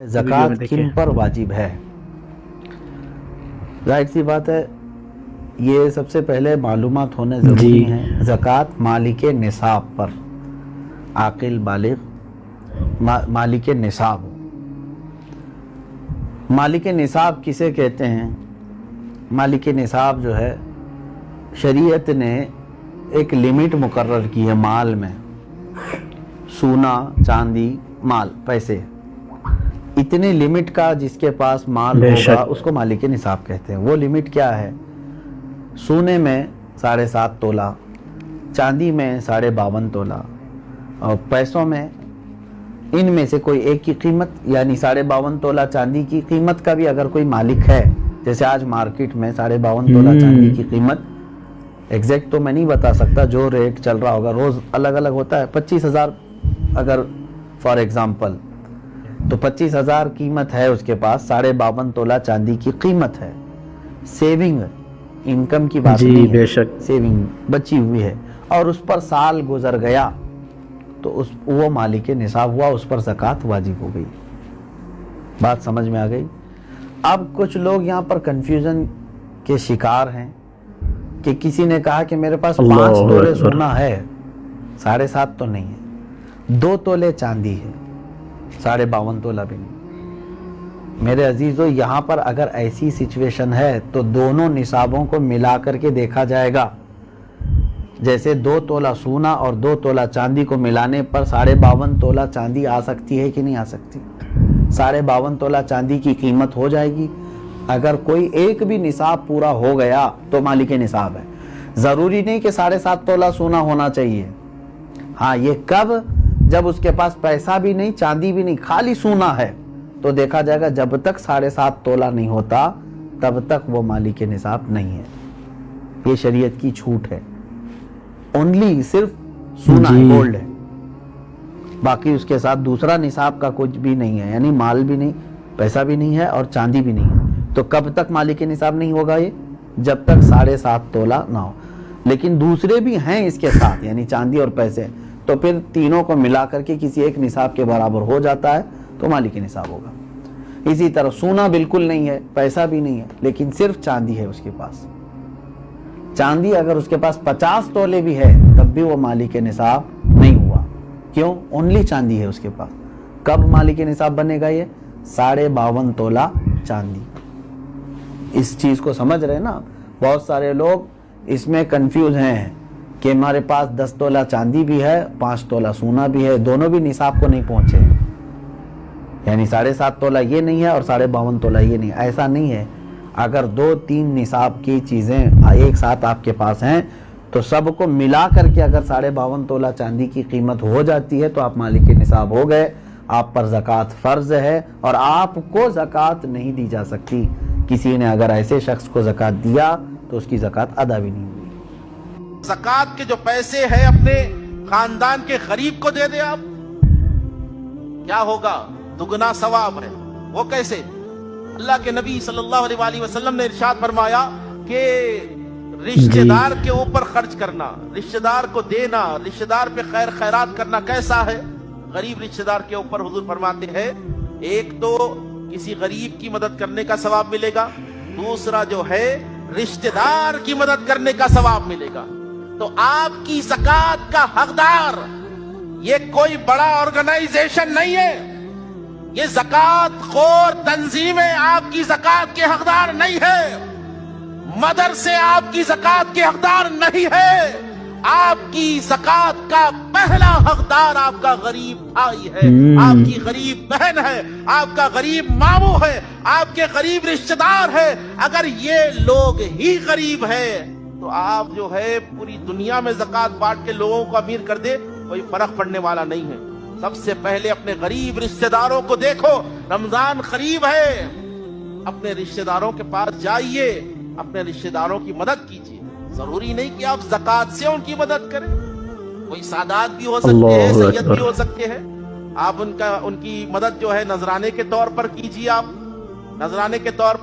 ज़कात किन पर वाजिब है। जाहिर सी बात है, ये सबसे पहले मालूमात होने ज़रूरी हैं। ज़कात मालिके निसाब पर, आकिल बालिग मालिके निसाब। मालिके निसाब किसे कहते हैं? मालिके निसाब जो है, शरीयत ने एक लिमिट मुकर्रर की है माल में। सोना, चांदी, माल, पैसे, इतने लिमिट का जिसके पास माल होगा उसको मालिके निसाब कहते हैं। वो लिमिट क्या है? सोने में 7.5 तोला, चांदी में 52.5 तोला, और पैसों में इनमें से कोई एक की कीमत, यानी 52.5 तोला चांदी की कीमत का भी अगर कोई मालिक है, जैसे आज मार्केट में 52.5 तोला चांदी की कीमत, एग्जैक्ट तो मैं नहीं बता सकता, जो रेट चल रहा होगा रोज अलग अलग होता है। 25,000 अगर फॉर एग्जाम्पल, तो 25,000 कीमत है उसके पास, 52.5 तोला चांदी की कीमत है। सेविंग, इनकम की बात नहीं है, बेशक सेविंग बची हुई है, और उस पर साल गुजर गया तो वो मालिके निसाब हुआ, उस पर ज़कात वाजिब हो गई। बात समझ में आ गई? अब कुछ लोग यहाँ पर कंफ्यूजन के शिकार हैं कि किसी ने कहा कि मेरे पास 5 तोले सोना है, 7.5 तो नहीं है, 2 तोले चांदी है, 52.5 तोला भी नहीं। मेरे अजीजों, यहाँ पर अगर ऐसी सिचुएशन है तो दोनों निसाबों को मिला करके देखा जाएगा। जैसे 2 तोला सोना और 2 तोला चांदी को मिलाने पर 52.5 तोला चांदी आ सकती है कि नहीं आ सकती? 52.5 तोला चांदी की कीमत हो जाएगी। अगर कोई एक भी निसाब पूरा हो गया तो मालिके निसाब है। जरूरी नहीं कि 7.5 तोला सोना होना चाहिए। हाँ, ये कब? जब उसके पास पैसा भी नहीं, चांदी भी नहीं, खाली सोना है, तो देखा जाएगा जब तक 7.5 तोला नहीं होता तब तक वो मालिके निसाब नहीं है। ये शरीयत की छूट है। ओनली सिर्फ सोना है, गोल्ड है, बाकी उसके साथ दूसरा निसाब का कुछ भी नहीं है, यानी माल भी नहीं, पैसा भी नहीं है और चांदी भी नहीं है। तो कब तक मालिके निसाब नहीं होगा ये? जब तक 7.5 तोला ना हो। लेकिन दूसरे भी हैं इसके साथ, यानी चांदी और पैसे, तो फिर तीनों को मिला करके किसी एक निसाब के बराबर हो जाता है तो मालिके निसाब होगा। इसी तरह सोना बिल्कुल नहीं है, पैसा भी नहीं है, लेकिन सिर्फ चांदी है उसके पास। चांदी अगर उसके पास 50 तोले भी है तब भी वो मालिके निसाब नहीं हुआ। क्यों? ओनली चांदी है उसके पास। कब मालिके निसाब बनेगा ये? 52.5 तोला चांदी। इस चीज को समझ रहे हैं ना? बहुत सारे लोग इसमें कंफ्यूज हैं कि हमारे पास 10 तोला चांदी भी है, 5 तोला सोना भी है, दोनों भी निसाब को नहीं पहुंचे, यानी 7.5 तोला ये नहीं है और 52.5 तोला ये नहीं। ऐसा नहीं है। अगर 2-3 निसाब की चीजें एक साथ आपके पास हैं तो सबको मिला करके अगर 52.5 तोला चांदी की कीमत हो जाती है तो आप मालिके निसाब हो गए। आप पर ज़कात फर्ज है और आपको ज़कात नहीं दी जा सकती। किसी ने अगर ऐसे शख्स को ज़कात दिया तो उसकी ज़कात अदा भी नहीं हुई। ज़कात के जो पैसे हैं अपने खानदान के गरीब को दे दे आप, क्या होगा? दुगना सवाब है। वो कैसे? अल्लाह के नबी सल्लल्लाहु अलैहि वसल्लम ने इरशाद फरमाया कि रिश्तेदार के ऊपर खर्च करना, रिश्तेदार को देना, रिश्तेदार पे खैर खैरात करना कैसा है? गरीब रिश्तेदार के ऊपर हुजूर फरमाते हैं, एक तो किसी गरीब की मदद करने का सवाब मिलेगा, दूसरा जो है रिश्तेदार की मदद करने का सवाब मिलेगा। तो आपकी ज़कात का हकदार ये कोई बड़ा ऑर्गेनाइजेशन नहीं है, ये ज़कात खोर तंजीमें आपकी ज़कात के हकदार नहीं है, मदरसे आपकी ज़कात के हकदार नहीं है। आपकी ज़कात का पहला हकदार आपका गरीब भाई है, आपकी गरीब बहन है, आपका गरीब मामू है, आपके गरीब रिश्तेदार है। अगर ये लोग ही गरीब है तो आप जो है पूरी दुनिया में ज़कात बांट के लोगों को अमीर कर दे, कोई फर्क पड़ने वाला नहीं है। सबसे पहले अपने गरीब रिश्तेदारों को देखो। रमजान करीब है, अपने रिश्तेदारों के पास जाइए, अपने रिश्तेदारों की मदद कीजिए। जरूरी नहीं कि आप ज़कात से उनकी मदद करें, कोई सादात भी हो सकते हैं, सैयद भी हो सकते हैं। आप उनकी मदद जो है नजराने के तौर पर कीजिए। आप नजराने के तौर